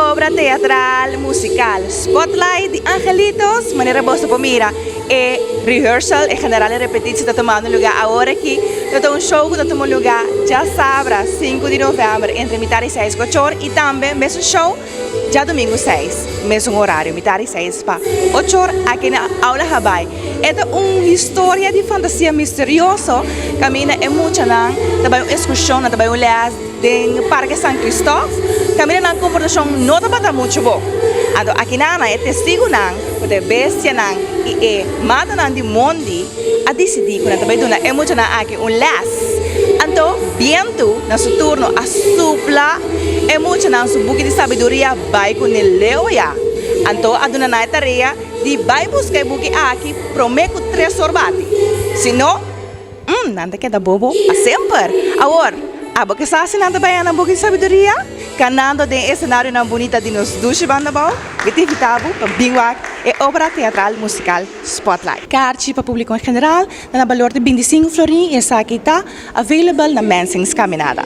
obra teatral musikal Spotlight de Angelitos, maneira bosta por mira, é rehearsal, é general e repetição está tomando lugar agora aqui. Então um show que está tomando lugar já sábado, 5 de novembro, entre metade e 6 e também mesmo show já domingo 6, mesmo horário, metade e 6 para 8 aqui na aula Habai. É uma história de fantasia misteriosa, caminha é mucha não, também uma excursão, também um leas do parque São Christoffel, caminha na comportação não está muito bom. Então aqui na é testigo não, porque bestia não e é mata não de mundo a decidir quando também dona é mucha não aqui um leas. Então, viento na seu turno a supla é mucha não su buque de sabedoria vai com ele leoia. Então, a dona na tarefa de vai buscar buque aqui prometo 3 sorbate. Senão, nada que dá bobo a sempre. Agora, a boca está assinando bem na buque de sabedoria, canando de cenário na bonita de nos duche banda bom, atividade para binguac é obra teatral musical Spotlight. Carte para público em geral, na valor de 25 florin e essa aqui está available na Mensings Caminada.